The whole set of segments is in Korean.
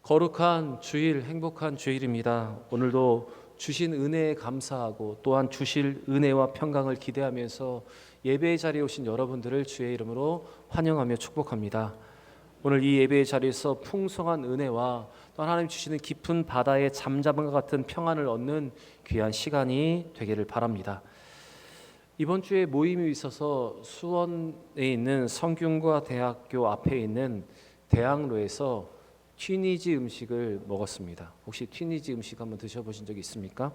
거룩한 주일, 행복한 주일입니다. 오늘도 주신 은혜에 감사하고 또한 주실 은혜와 평강을 기대하면서 예배의 자리에 오신 여러분들을 주의 이름으로 환영하며 축복합니다. 오늘 이 예배의 자리에서 풍성한 은혜와 또 하나님 주시는 깊은 바다의 잠잠과 같은 평안을 얻는 귀한 시간이 되기를 바랍니다. 이번 주에 모임이 있어서 수원에 있는 성균관 대학교 앞에 있는 대학로에서 튀니지 음식을 먹었습니다. 혹시 튀니지 음식 한번 드셔보신 적 있습니까?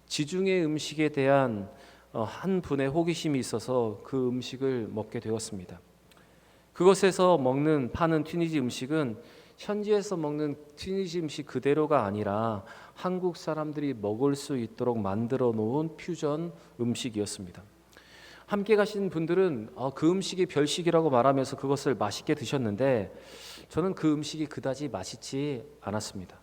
지중해 음식에 대한 한 분의 호기심이 있어서 그 음식을 먹게 되었습니다. 그곳에서 파는 튀니지 음식은 현지에서 먹는 튀니지 음식 그대로가 아니라 한국 사람들이 먹을 수 있도록 만들어 놓은 퓨전 음식이었습니다. 함께 가신 분들은 그 음식이 별식이라고 말하면서 그것을 맛있게 드셨는데 저는 그 음식이 그다지 맛있지 않았습니다.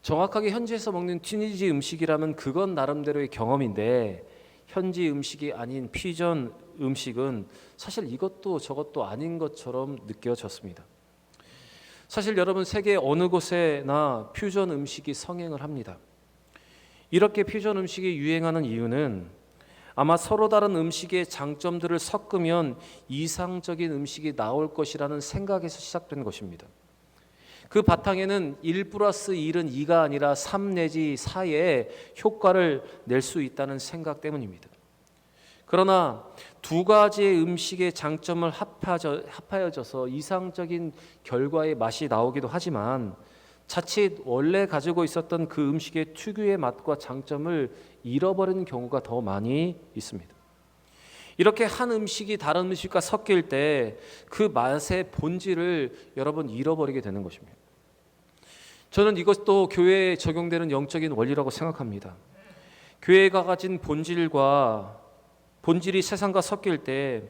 정확하게 현지에서 먹는 튀니지 음식이라면 그건 나름대로의 경험인데 현지 음식이 아닌 퓨전 음식은 사실 이것도 저것도 아닌 것처럼 느껴졌습니다. 사실 여러분, 세계 어느 곳에나 퓨전 음식이 성행을 합니다. 이렇게 퓨전 음식이 유행하는 이유는 아마 서로 다른 음식의 장점들을 섞으면 이상적인 음식이 나올 것이라는 생각에서 시작된 것입니다. 그 바탕에는 1+1은 2가 아니라 3 내지 4의 효과를 낼 수 있다는 생각 때문입니다. 그러나 두 가지의 음식의 장점을 합하여져서 이상적인 결과의 맛이 나오기도 하지만 자칫 원래 가지고 있었던 그 음식의 특유의 맛과 장점을 잃어버리는 경우가 더 많이 있습니다. 이렇게 한 음식이 다른 음식과 섞일 때 그 맛의 본질을 여러분 잃어버리게 되는 것입니다. 저는 이것도 교회에 적용되는 영적인 원리라고 생각합니다. 교회가 가진 본질이 세상과 섞일 때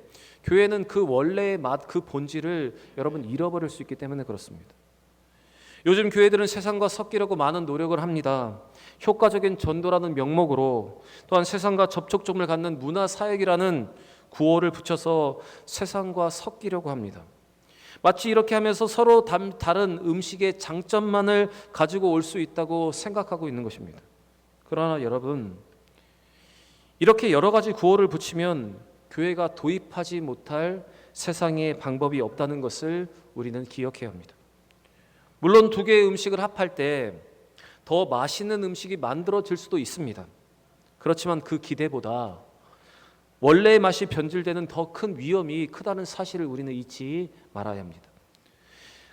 교회는 그 원래의 맛, 그 본질을 여러분 잃어버릴 수 있기 때문에 그렇습니다. 요즘 교회들은 세상과 섞이려고 많은 노력을 합니다. 효과적인 전도라는 명목으로 또한 세상과 접촉점을 갖는 문화사역이라는 구호를 붙여서 세상과 섞이려고 합니다. 마치 이렇게 하면서 서로 다른 음식의 장점만을 가지고 올 수 있다고 생각하고 있는 것입니다. 그러나 여러분, 이렇게 여러 가지 구호를 붙이면 교회가 도입하지 못할 세상의 방법이 없다는 것을 우리는 기억해야 합니다. 물론 두 개의 음식을 합할 때 더 맛있는 음식이 만들어질 수도 있습니다. 그렇지만 그 기대보다 원래의 맛이 변질되는 더 큰 위험이 크다는 사실을 우리는 잊지 말아야 합니다.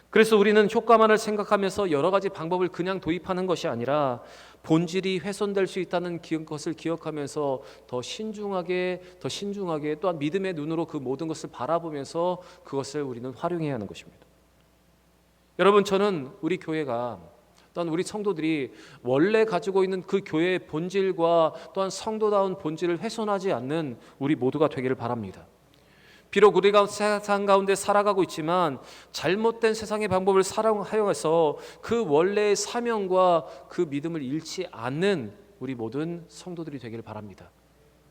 그래서 우리는 효과만을 생각하면서 여러 가지 방법을 그냥 도입하는 것이 아니라 본질이 훼손될 수 있다는 것을 기억하면서 더 신중하게 또한 믿음의 눈으로 그 모든 것을 바라보면서 그것을 우리는 활용해야 하는 것입니다. 여러분, 저는 우리 교회가 또한 우리 성도들이 원래 가지고 있는 그 교회의 본질과 또한 성도다운 본질을 훼손하지 않는 우리 모두가 되기를 바랍니다. 비록 우리가 세상 가운데 살아가고 있지만 잘못된 세상의 방법을 사용해서 그 원래의 사명과 그 믿음을 잃지 않는 우리 모든 성도들이 되기를 바랍니다.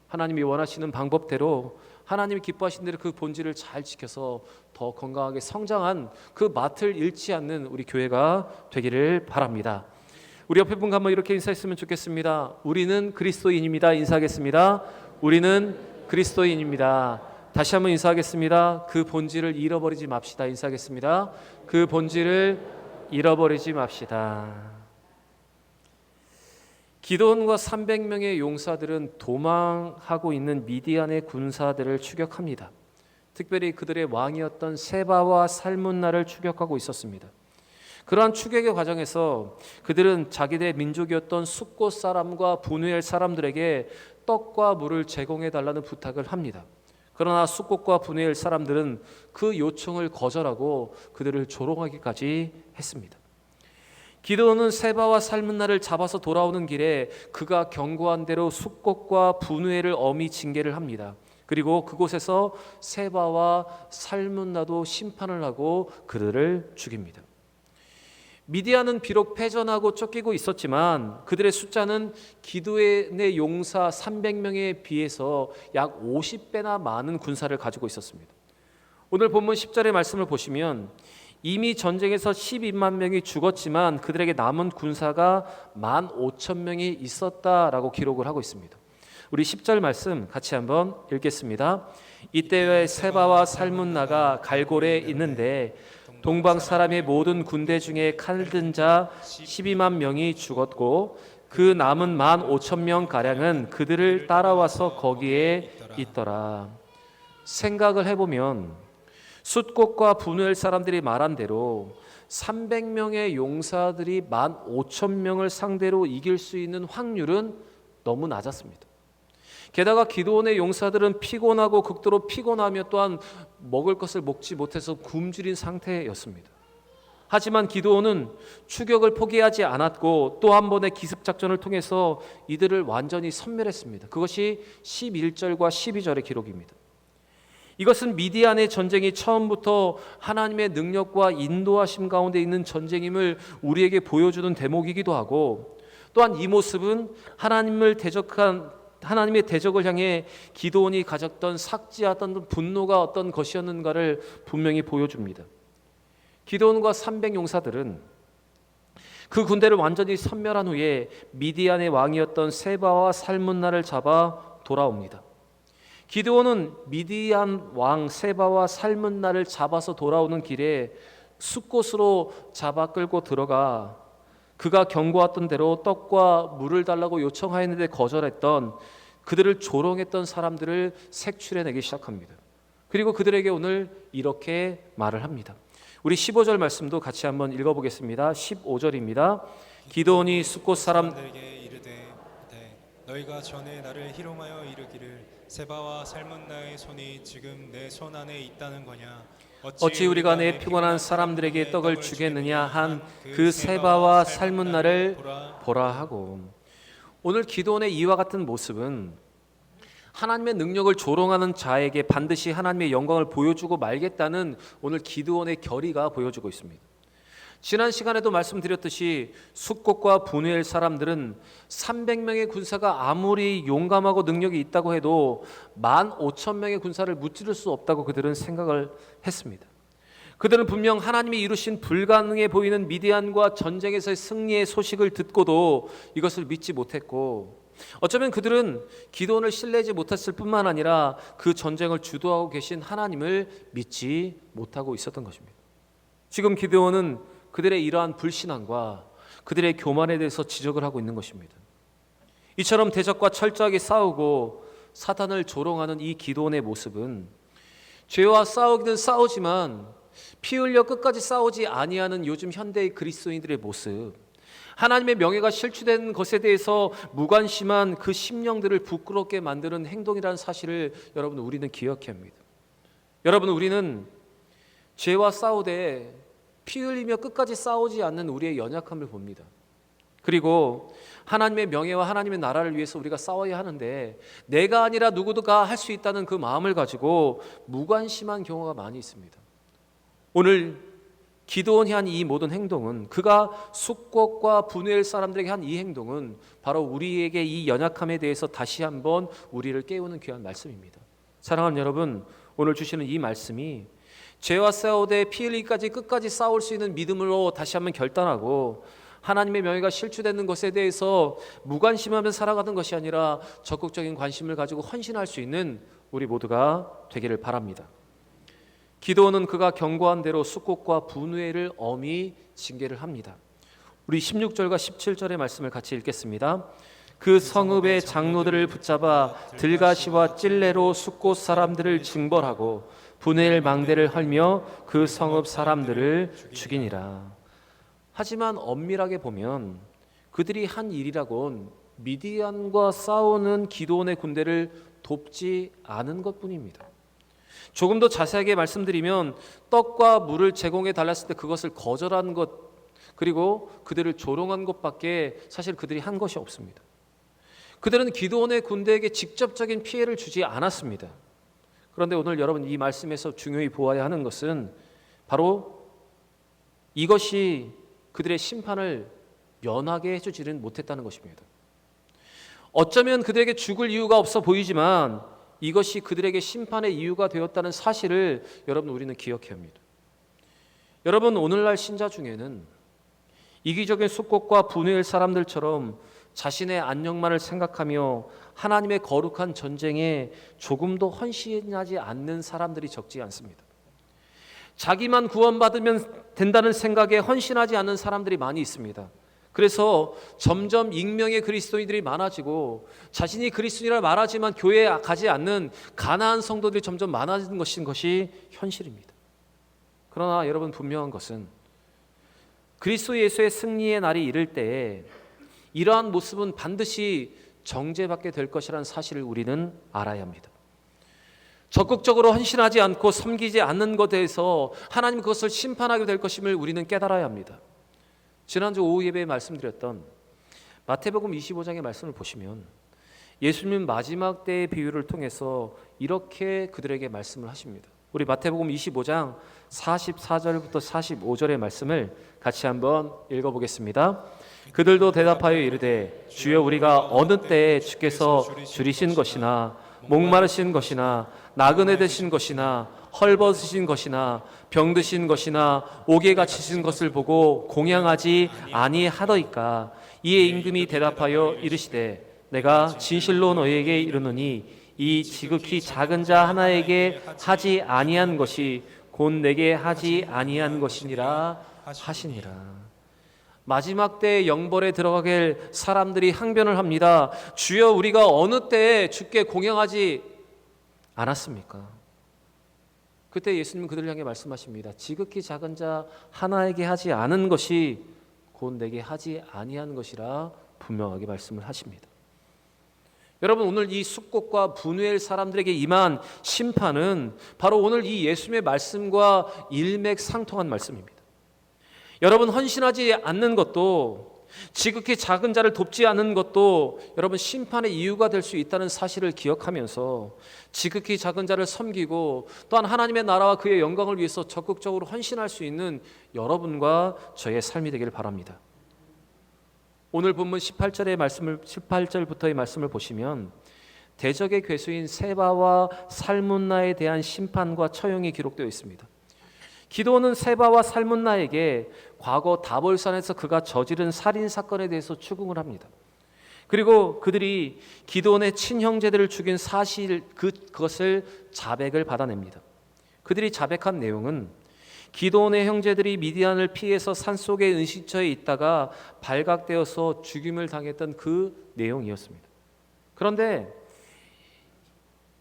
하나님이 원하시는 방법대로 하나님이 기뻐하시는 대로 그 본질을 잘 지켜서 더 건강하게 성장한 그 맛을 잃지 않는 우리 교회가 되기를 바랍니다. 우리 옆에 분과 한번 이렇게 인사했으면 좋겠습니다. 우리는 그리스도인입니다. 인사하겠습니다. 우리는 그리스도인입니다. 다시 한번 인사하겠습니다. 그 본질을 잃어버리지 맙시다. 인사하겠습니다. 그 본질을 잃어버리지 맙시다. 기드온과 300명의 용사들은 도망하고 있는 미디안의 군사들을 추격합니다. 특별히 그들의 왕이었던 세바와 살문나를 추격하고 있었습니다. 그러한 추격의 과정에서 그들은 자기네 민족이었던 숫곳 사람과 분우엘 사람들에게 떡과 물을 제공해 달라는 부탁을 합니다. 그러나 숫곳과 분우엘 사람들은 그 요청을 거절하고 그들을 조롱하기까지 했습니다. 기드온은 세바와 살문나를 잡아서 돌아오는 길에 그가 경고한 대로 숫곳과 분우엘을 엄히 징계를 합니다. 그리고 그곳에서 세바와 살문나도 심판을 하고 그들을 죽입니다. 미디안은 비록 패전하고 쫓기고 있었지만 그들의 숫자는 기드온의 용사 300명에 비해서 약 50배나 많은 군사를 가지고 있었습니다. 오늘 본문 10절의 말씀을 보시면 이미 전쟁에서 12만 명이 죽었지만 그들에게 남은 군사가 15,000명이 있었다라고 기록을 하고 있습니다. 우리 10절 말씀 같이 한번 읽겠습니다. 이때에 세바와 살문나가 갈골에 있는데 동방 사람의 모든 군대 중에 칼 든 자 12만 명이 죽었고 그 남은 15,000명 가량은 그들을 따라와서 거기에 있더라. 생각을 해보면 숫곳과 분우엘 사람들이 말한 대로 300명의 용사들이 15,000명을 상대로 이길 수 있는 확률은 너무 낮았습니다. 게다가 기드온의 용사들은 피곤하고 극도로 피곤하며 또한 먹을 것을 먹지 못해서 굶주린 상태였습니다. 하지만 기드온은 추격을 포기하지 않았고 또 한 번의 기습작전을 통해서 이들을 완전히 섬멸했습니다. 그것이 11절과 12절의 기록입니다. 이것은 미디안의 전쟁이 처음부터 하나님의 능력과 인도하심 가운데 있는 전쟁임을 우리에게 보여주는 대목이기도 하고, 또한 이 모습은 하나님의 대적을 향해 기드온이 가졌던 삭지하던 분노가 어떤 것이었는가를 분명히 보여줍니다. 기드온과 300용사들은 그 군대를 완전히 섬멸한 후에 미디안의 왕이었던 세바와 살문나를 잡아 돌아옵니다. 기드온은 미디안 왕 세바와 살문나를 잡아서 돌아오는 길에 숫곳으로 잡아 끌고 들어가 그가 경고했던 대로 떡과 물을 달라고 요청하였는데 거절했던 그들을 조롱했던 사람들을 색출해내기 시작합니다. 그리고 그들에게 오늘 이렇게 말을 합니다. 우리 15절 말씀도 같이 한번 읽어보겠습니다. 15절입니다. 기드온이 숫곳 사람들에게 이르되 너희가 전에 나를 희롱하여 이르기를 세바와 살문나의 손이 지금 내 손 안에 있다는 거냐? 어찌 우리가 내 피곤한 사람들에게 떡을 주겠느냐 한 그 세바와 살문나를 보라 하고, 오늘 기드온의 이와 같은 모습은 하나님의 능력을 조롱하는 자에게 반드시 하나님의 영광을 보여주고 말겠다는 오늘 기드온의 결의가 보여주고 있습니다. 지난 시간에도 말씀드렸듯이 숫곳과 분우엘 사람들은 300명의 군사가 아무리 용감하고 능력이 있다고 해도 15,000명의 군사를 무찌를 수 없다고 그들은 생각을 했습니다. 그들은 분명 하나님이 이루신 불가능해 보이는 미디안과 전쟁에서의 승리의 소식을 듣고도 이것을 믿지 못했고, 어쩌면 그들은 기드온을 신뢰하지 못했을 뿐만 아니라 그 전쟁을 주도하고 계신 하나님을 믿지 못하고 있었던 것입니다. 지금 기드온은 그들의 이러한 불신앙과 그들의 교만에 대해서 지적을 하고 있는 것입니다. 이처럼 대적과 철저하게 싸우고 사탄을 조롱하는 이 기드온의 모습은 죄와 싸우기는 싸우지만 피 흘려 끝까지 싸우지 아니하는 요즘 현대의 그리스도인들의 모습, 하나님의 명예가 실추된 것에 대해서 무관심한 그 심령들을 부끄럽게 만드는 행동이라는 사실을 여러분 우리는 기억해야 합니다. 여러분, 우리는 죄와 싸우되 피 흘리며 끝까지 싸우지 않는 우리의 연약함을 봅니다. 그리고 하나님의 명예와 하나님의 나라를 위해서 우리가 싸워야 하는데 내가 아니라 누구도가 할 수 있다는 그 마음을 가지고 무관심한 경우가 많이 있습니다. 오늘 기드온이 한 이 모든 행동은, 그가 숫곳과 분우엘 사람들에게 한 이 행동은 바로 우리에게 이 연약함에 대해서 다시 한번 우리를 깨우는 귀한 말씀입니다. 사랑하는 여러분, 오늘 주시는 이 말씀이 죄와 싸우되 피 흘리기까지 끝까지 싸울 수 있는 믿음으로 다시 한번 결단하고 하나님의 명예가 실추되는 것에 대해서 무관심하며 살아가는 것이 아니라 적극적인 관심을 가지고 헌신할 수 있는 우리 모두가 되기를 바랍니다. 기드온은 그가 경고한 대로 숫곳과 분우엘을 엄히 징계를 합니다. 우리 16절과 17절의 말씀을 같이 읽겠습니다. 그 성읍의 장로들을 붙잡아 들가시와 찔레로 숫곳 사람들을 징벌하고 분우엘 망대를 헐며 그 성읍 사람들을 죽이니라. 하지만 엄밀하게 보면 그들이 한 일이라곤 미디안과 싸우는 기드온의 군대를 돕지 않은 것뿐입니다. 조금 더 자세하게 말씀드리면 떡과 물을 제공해 달랐을 때 그것을 거절한 것, 그리고 그들을 조롱한 것밖에 사실 그들이 한 것이 없습니다. 그들은 기드온의 군대에게 직접적인 피해를 주지 않았습니다. 그런데 오늘 여러분 이 말씀에서 중요히 보아야 하는 것은 바로 이것이 그들의 심판을 면하게 해주지는 못했다는 것입니다. 어쩌면 그들에게 죽을 이유가 없어 보이지만 이것이 그들에게 심판의 이유가 되었다는 사실을 여러분 우리는 기억해야 합니다. 여러분, 오늘날 신자 중에는 이기적인 숙곡과 분노의 사람들처럼 자신의 안녕만을 생각하며 하나님의 거룩한 전쟁에 조금도 헌신하지 않는 사람들이 적지 않습니다. 자기만 구원받으면 된다는 생각에 헌신하지 않는 사람들이 많이 있습니다. 그래서 점점 익명의 그리스도인들이 많아지고 자신이 그리스도인이라 말하지만 교회에 가지 않는 가난한 성도들이 점점 많아지는 것이 현실입니다. 그러나 여러분, 분명한 것은 그리스도 예수의 승리의 날이 이를 때에 이러한 모습은 반드시 정죄받게 될 것이라는 사실을 우리는 알아야 합니다. 적극적으로 헌신하지 않고 섬기지 않는 것에 대해서 하나님 그것을 심판하게 될 것임을 우리는 깨달아야 합니다. 지난주 오후 예배에 말씀드렸던 마태복음 25장의 말씀을 보시면 예수님은 마지막 때의 비유를 통해서 이렇게 그들에게 말씀을 하십니다. 우리 마태복음 25장 44절부터 45절의 말씀을 같이 한번 읽어보겠습니다. 그들도 대답하여 이르되 주여 우리가 어느 때에 주께서 줄이신 것이나 목마르신 것이나 나그네 되신 것이나 헐벗으신 것이나 병드신 것이나 옥에 갇히신 것을 보고 공양하지 아니하더이까. 이에 임금이 대답하여 이르시되 내가 진실로 너희에게 이르노니 이 지극히 작은 자 하나에게 하지 아니한 것이 곧 내게 하지 아니한 것이니라 하시니라. 마지막 때의 영벌에 들어가길 사람들이 항변을 합니다. 주여 우리가 어느 때에 주께 공양하지 않았습니까? 그때 예수님은 그들을 향해 말씀하십니다. 지극히 작은 자 하나에게 하지 않은 것이 곧 내게 하지 아니한 것이라 분명하게 말씀을 하십니다. 여러분, 오늘 이 숙곡과 분노의 사람들에게 임한 심판은 바로 오늘 이 예수님의 말씀과 일맥상통한 말씀입니다. 여러분, 헌신하지 않는 것도, 지극히 작은 자를 돕지 않는 것도 여러분 심판의 이유가 될 수 있다는 사실을 기억하면서 지극히 작은 자를 섬기고 또한 하나님의 나라와 그의 영광을 위해서 적극적으로 헌신할 수 있는 여러분과 저의 삶이 되기를 바랍니다. 오늘 본문 18절부터의 말씀을 보시면 대적의 괴수인 세바와 살문나에 대한 심판과 처형이 기록되어 있습니다. 기드온은 세바와 살문나에게 과거 다볼산에서 그가 저지른 살인 사건에 대해서 추궁을 합니다. 그리고 그들이 기드온의 친형제들을 죽인 사실 그것을 자백을 받아냅니다. 그들이 자백한 내용은 기드온의 형제들이 미디안을 피해서 산속의 은신처에 있다가 발각되어서 죽임을 당했던 그 내용이었습니다. 그런데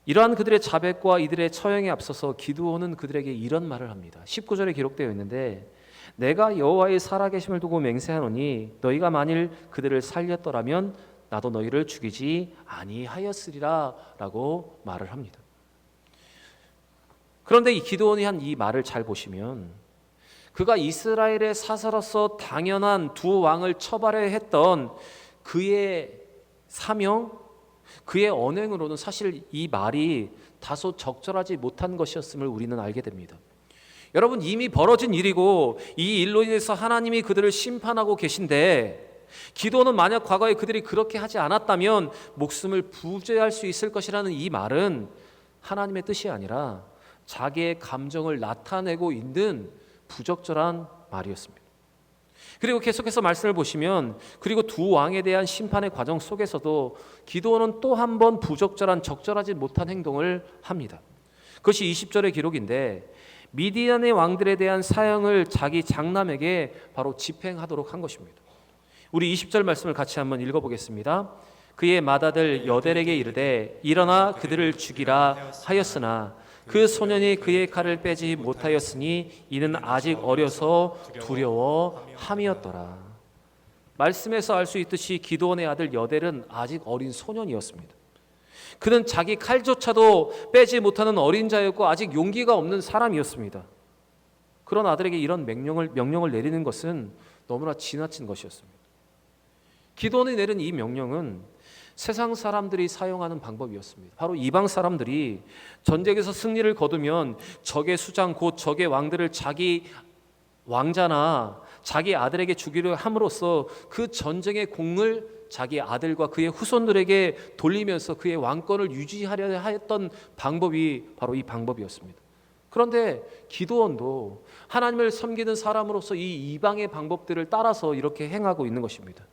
이러한 그들의 자백과 이들의 처형에 앞서서 기드온은 그들에게 이런 말을 합니다. 19절에 기록되어 있는데 내가 여호와의 살아계심을 두고 맹세하노니 너희가 만일 그들을 살렸더라면 나도 너희를 죽이지 아니하였으리라 라고 말을 합니다. 그런데 이 기드온이 한 이 말을 잘 보시면 그가 이스라엘의 사사로서 당연한 두 왕을 처벌해야 했던 그의 사명, 그의 언행으로는 사실 이 말이 다소 적절하지 못한 것이었음을 우리는 알게 됩니다. 여러분, 이미 벌어진 일이고 이 일로 인해서 하나님이 그들을 심판하고 계신데 기도는 만약 과거에 그들이 그렇게 하지 않았다면 목숨을 부죄할 수 있을 것이라는 이 말은 하나님의 뜻이 아니라 자기의 감정을 나타내고 있는 부적절한 말이었습니다. 그리고 계속해서 말씀을 보시면 그리고 두 왕에 대한 심판의 과정 속에서도 기드온은 또 한 번 부적절한 적절하지 못한 행동을 합니다. 그것이 20절의 기록인데 미디안의 왕들에 대한 사형을 자기 장남에게 바로 집행하도록 한 것입니다. 우리 20절 말씀을 같이 한번 읽어보겠습니다. 그의 맏아들 여델에게 이르되 일어나 그들을 죽이라 하였으나 그 소년이 그의 칼을 빼지 못하였으니 이는 아직 어려서 두려워함이었더라. 말씀에서 알 수 있듯이 기드온의 아들 여델은 아직 어린 소년이었습니다. 그는 자기 칼조차도 빼지 못하는 어린 자였고 아직 용기가 없는 사람이었습니다. 그런 아들에게 이런 명령을 내리는 것은 너무나 지나친 것이었습니다. 기드온이 내린 이 명령은 세상 사람들이 사용하는 방법이었습니다. 바로 이방 사람들이 전쟁에서 승리를 거두면 적의 수장 곧 적의 왕들을 자기 왕자나 자기 아들에게 주기로 함으로써 그 전쟁의 공을 자기 아들과 그의 후손들에게 돌리면서 그의 왕권을 유지하려 했던 방법이 바로 이 방법이었습니다. 그런데 기드온도 하나님을 섬기는 사람으로서 이 이방의 방법들을 따라서 이렇게 행하고 있는 것입니다.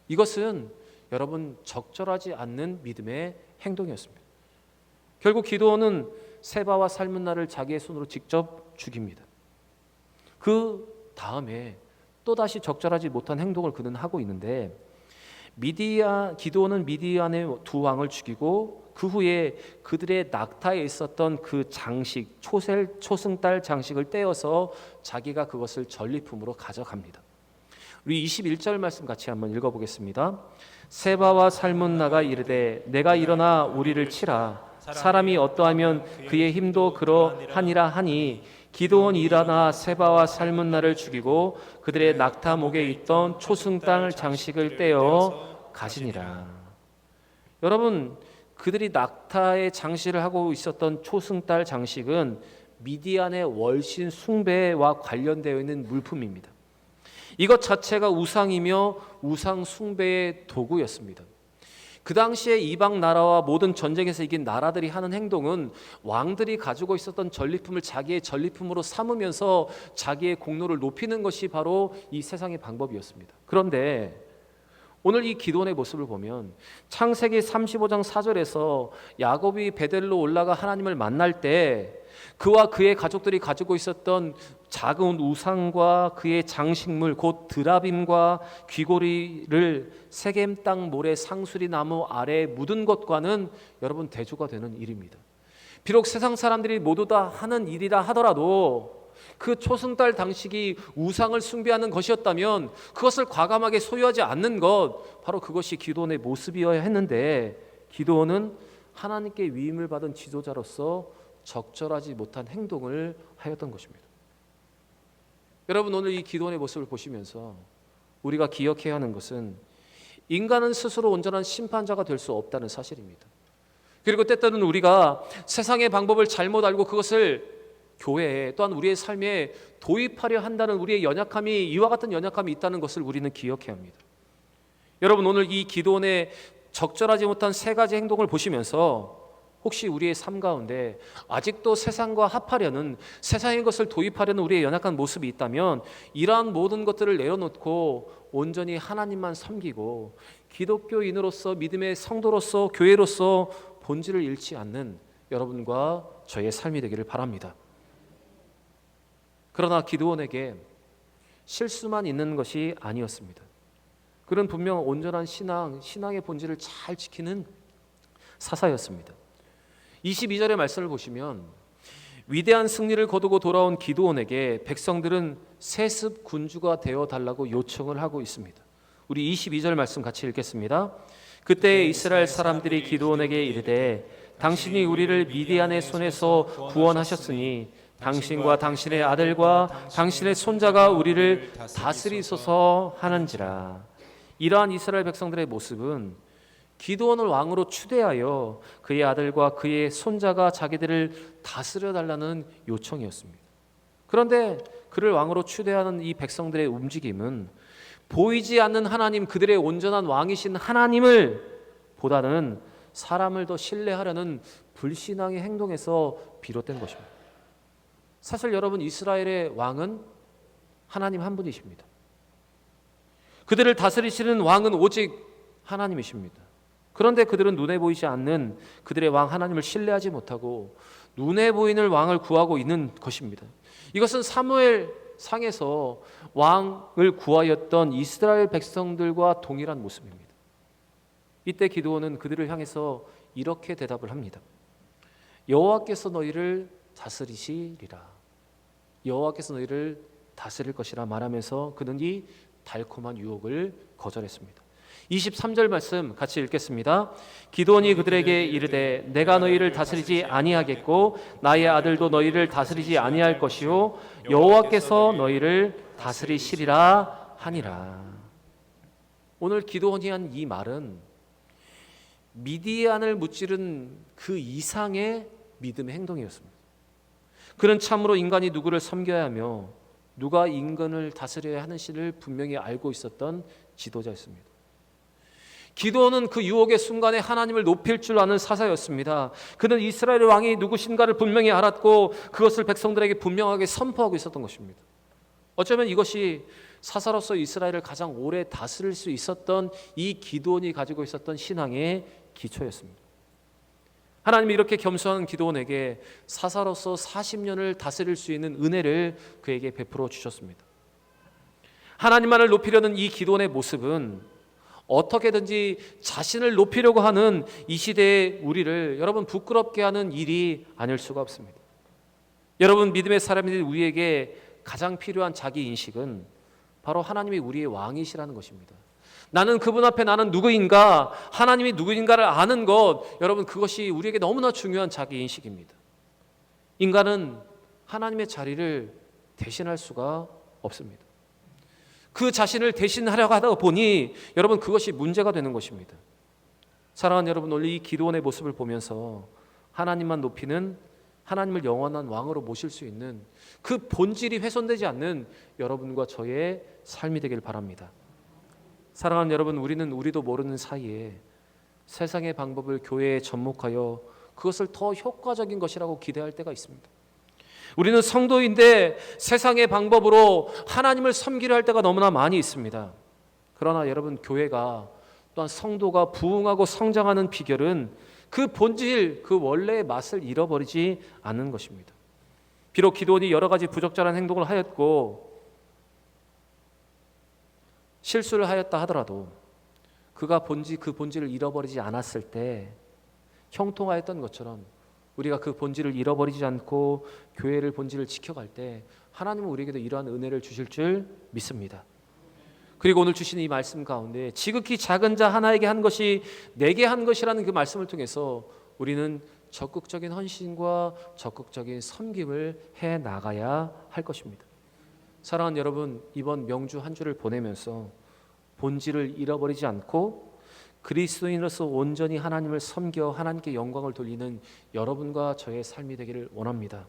이것은 여러분 적절하지 않는 믿음의 행동이었습니다. 결국 기드온은 세바와 살문나를 자기의 손으로 직접 죽입니다. 그 다음에 또다시 적절하지 못한 행동을 그는 하고 있는데 기드온은 미디안의 두 왕을 죽이고 그 후에 그들의 낙타에 있었던 그 장식, 초승달 장식을 떼어서 자기가 그것을 전리품으로 가져갑니다. 우리 21절 말씀 같이 한번 읽어보겠습니다. 세바와 살문나가 이르되 내가 일어나 우리를 치라. 사람이 어떠하면 그의 힘도 그러하니라 하니 기드온이 일어나 세바와 살문나를 죽이고 그들의 낙타 목에 있던 초승달 장식을 떼어 가시니라. 여러분, 그들이 낙타의 장식을 하고 있었던 초승달 장식은 미디안의 월신 숭배와 관련되어 있는 물품입니다. 이것 자체가 우상이며 우상 숭배의 도구였습니다. 그 당시에 이방 나라와 모든 전쟁에서 이긴 나라들이 하는 행동은 왕들이 가지고 있었던 전리품을 자기의 전리품으로 삼으면서 자기의 공로를 높이는 것이 바로 이 세상의 방법이었습니다. 그런데 오늘 이 기드온의 모습을 보면 창세기 35장 4절에서 야곱이 베델로 올라가 하나님을 만날 때 그와 그의 가족들이 가지고 있었던 작은 우상과 그의 장식물 곧 드라빔과 귀고리를 세겜 땅 모래 상수리 나무 아래에 묻은 것과는 여러분 대조가 되는 일입니다. 비록 세상 사람들이 모두 다 하는 일이라 하더라도 그 초승달 장식이 우상을 숭배하는 것이었다면 그것을 과감하게 소유하지 않는 것, 바로 그것이 기드온의 모습이어야 했는데 기드온은 하나님께 위임을 받은 지도자로서 적절하지 못한 행동을 하였던 것입니다. 여러분, 오늘 이 기드온의 모습을 보시면서 우리가 기억해야 하는 것은 인간은 스스로 온전한 심판자가 될 수 없다는 사실입니다. 그리고 때때로는 우리가 세상의 방법을 잘못 알고 그것을 교회에 또한 우리의 삶에 도입하려 한다는 우리의 연약함이 이와 같은 연약함이 있다는 것을 우리는 기억해야 합니다. 여러분, 오늘 이 기드온의 적절하지 못한 세 가지 행동을 보시면서 혹시 우리의 삶 가운데 아직도 세상과 합하려는 세상의 것을 도입하려는 우리의 연약한 모습이 있다면 이러한 모든 것들을 내려놓고 온전히 하나님만 섬기고 기독교인으로서 믿음의 성도로서 교회로서 본질을 잃지 않는 여러분과 저의 삶이 되기를 바랍니다. 그러나 기드온에게 실수만 있는 것이 아니었습니다. 그는 분명 온전한 신앙의 본질을 잘 지키는 사사였습니다. 22절의 말씀을 보시면 위대한 승리를 거두고 돌아온 기드온에게 백성들은 세습 군주가 되어 달라고 요청을 하고 있습니다. 우리 22절 말씀 같이 읽겠습니다. 그때 이스라엘 사람들이 기드온에게 이르되 당신이 우리를 미디안의 손에서 구원하셨으니 당신과 당신의 아들과 당신의 손자가 우리를 다스리소서 하는지라. 이러한 이스라엘 백성들의 모습은 기드온을 왕으로 추대하여 그의 아들과 그의 손자가 자기들을 다스려 달라는 요청이었습니다. 그런데 그를 왕으로 추대하는 이 백성들의 움직임은 보이지 않는 하나님, 그들의 온전한 왕이신 하나님을 보다는 사람을 더 신뢰하려는 불신앙의 행동에서 비롯된 것입니다. 사실 여러분, 이스라엘의 왕은 하나님 한 분이십니다. 그들을 다스리시는 왕은 오직 하나님이십니다. 그런데 그들은 눈에 보이지 않는 그들의 왕 하나님을 신뢰하지 못하고 눈에 보이는 왕을 구하고 있는 것입니다. 이것은 사무엘 상에서 왕을 구하였던 이스라엘 백성들과 동일한 모습입니다. 이때 기드온은 그들을 향해서 이렇게 대답을 합니다. 여호와께서 너희를 다스리시리라. 여호와께서 너희를 다스릴 것이라 말하면서 그는 이 달콤한 유혹을 거절했습니다. 23절 말씀 같이 읽겠습니다. 기드온이 그들에게 이르되 내가 너희를 다스리지 아니하겠고 나의 아들도 너희를 다스리지 아니할 것이요 여호와께서 너희를 다스리시리라 하니라. 오늘 기드온이 한 이 말은 미디안을 무찌른 그 이상의 믿음의 행동이었습니다. 그는 참으로 인간이 누구를 섬겨야 하며 누가 인간을 다스려야 하는지를 분명히 알고 있었던 지도자였습니다. 기드온은 그 유혹의 순간에 하나님을 높일 줄 아는 사사였습니다. 그는 이스라엘의 왕이 누구신가를 분명히 알았고 그것을 백성들에게 분명하게 선포하고 있었던 것입니다. 어쩌면 이것이 사사로서 이스라엘을 가장 오래 다스릴 수 있었던 이 기드온이 가지고 있었던 신앙의 기초였습니다. 하나님이 이렇게 겸손한 기드온에게 사사로서 40년을 다스릴 수 있는 은혜를 그에게 베풀어 주셨습니다. 하나님만을 높이려는 이 기드온의 모습은 어떻게든지 자신을 높이려고 하는 이 시대의 우리를 여러분 부끄럽게 하는 일이 아닐 수가 없습니다. 여러분 믿음의 사람들 우리에게 가장 필요한 자기 인식은 바로 하나님이 우리의 왕이시라는 것입니다. 나는 그분 앞에 나는 누구인가, 하나님이 누구인가를 아는 것, 여러분 그것이 우리에게 너무나 중요한 자기 인식입니다. 인간은 하나님의 자리를 대신할 수가 없습니다. 그 자신을 대신하려고 하다 보니 여러분 그것이 문제가 되는 것입니다. 사랑하는 여러분, 오늘 이 기드온의 모습을 보면서 하나님만 높이는, 하나님을 영원한 왕으로 모실 수 있는 그 본질이 훼손되지 않는 여러분과 저의 삶이 되길 바랍니다. 사랑하는 여러분, 우리도 모르는 사이에 세상의 방법을 교회에 접목하여 그것을 더 효과적인 것이라고 기대할 때가 있습니다. 우리는 성도인데 세상의 방법으로 하나님을 섬기려 할 때가 너무나 많이 있습니다. 그러나 여러분, 교회가 또한 성도가 부흥하고 성장하는 비결은 그 본질, 그 원래의 맛을 잃어버리지 않는 것입니다. 비록 기드온이 여러 가지 부적절한 행동을 하였고 실수를 하였다 하더라도 그가 그 본질을 잃어버리지 않았을 때 형통하였던 것처럼 우리가 그 본질을 잃어버리지 않고 교회를 본질을 지켜갈 때 하나님은 우리에게도 이러한 은혜를 주실 줄 믿습니다. 그리고 오늘 주신 이 말씀 가운데 지극히 작은 자 하나에게 한 것이 내게 한 것이라는 그 말씀을 통해서 우리는 적극적인 헌신과 적극적인 섬김을 해 나가야 할 것입니다. 사랑하는 여러분, 이번 명주 한 주를 보내면서 본질을 잃어버리지 않고 그리스도인으로서 온전히 하나님을 섬겨 하나님께 영광을 돌리는 여러분과 저의 삶이 되기를 원합니다.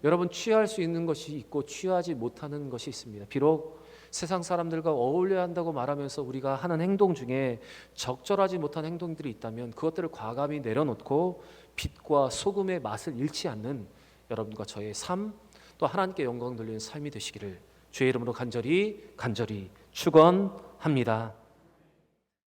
여러분, 취할 수 있는 것이 있고 취하지 못하는 것이 있습니다. 비록 세상 사람들과 어울려야 한다고 말하면서 우리가 하는 행동 중에 적절하지 못한 행동들이 있다면 그것들을 과감히 내려놓고 빛과 소금의 맛을 잃지 않는 여러분과 저의 삶, 또 하나님께 영광 돌리는 삶이 되시기를 주의 이름으로 간절히 축원합니다.